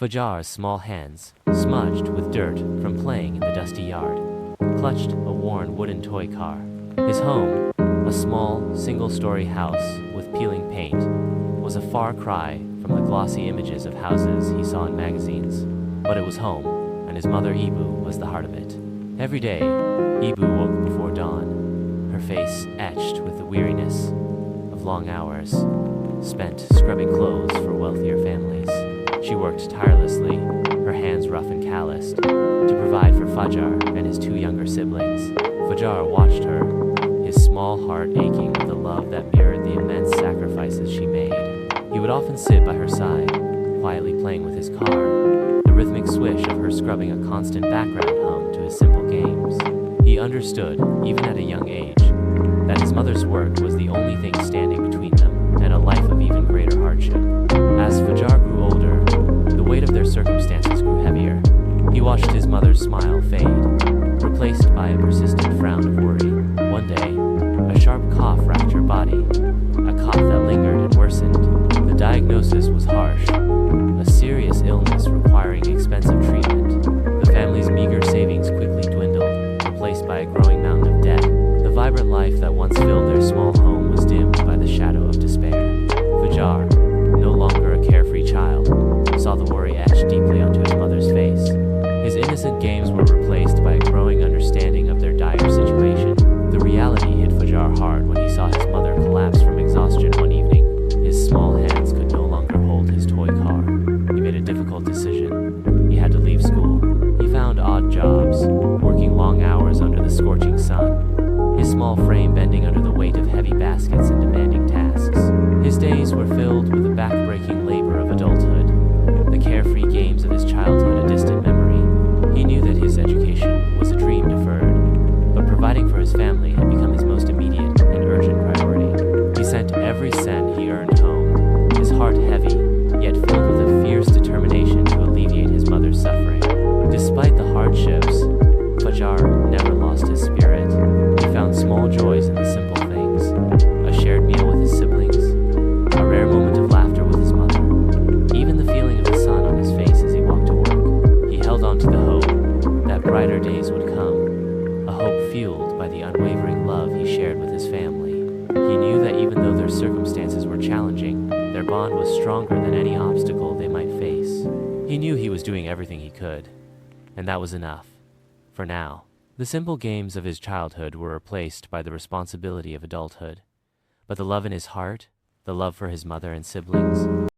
Fajar's small hands, smudged with dirt from playing in the dusty yard, clutched a worn wooden toy car. His home, a small, single-story house with peeling paint, was a far cry from the glossy images of houses he saw in magazines. But it was home, and his mother Ibu was the heart of it. Every day, Ibu woke before dawn, her face etched with the weariness of long hours spent scrubbing clothes for wealthier families. She worked tirelessly, her hands rough and calloused, to provide for Fajar and his two younger siblings. Fajar watched her, his small heart aching with a love that mirrored the immense sacrifices she made. He would often sit by her side, quietly playing with his car, the rhythmic swish of her scrubbing a constant background hum to his simple games. He understood, even at a young age, that his mother's work was the only thing standing between them and a life of even greater hardship. As Fajar grew older, the weight of their circumstances grew heavier. He watched his mother's smile fade, replaced by a persistent frown of worry. One day, a sharp cough racked her body, a cough that lingered and worsened. The diagnosis was harsh, a serious illness requiring expensive treatment. The family's meager savings quickly dwindled, replaced by a growing mountain of debt. The vibrant life that once filled their small home was dimmed by the shadow of despair. Fajar, no longer a carefree child, saw the worry etched deeply onto his mother's face. His innocent games were replaced by a growing understanding of their dire situation. The reality hit Fajar hard when he saw his mother collapse from exhaustion one evening. His small hands could no longer hold his toy car. He made a difficult decision. He had to leave school. He found odd jobs, working long hours under the scorching sun, his small frame bending under the weight of heavy baskets and demanding tasks. His days were filled with the back-breaking labor of adulthood, the carefree games of his childhood a distant memory. He knew that his education was a dream deferred, but providing for his family had become his most immediate and urgent priority. He sent every cent he earned home, his heart heavy, yet filled with a fierce determination to alleviate his mother's suffering. Despite the hardships, Fajar never lost his spirit. He found small joys in the simple things, a shared meal with his siblings, a rare moment of laughter with his mother, even the feeling of the sun on his face as he walked to work. He held on to the hope that brighter days would come, a hope fueled by the unwavering love he shared with his family. He knew that even though their circumstances were challenging, their bond was stronger than any obstacle they might face. He knew he was doing everything he could, and that was enough. For now, the simple games of his childhood were replaced by the responsibility of adulthood. But the love in his heart, the love for his mother and siblings,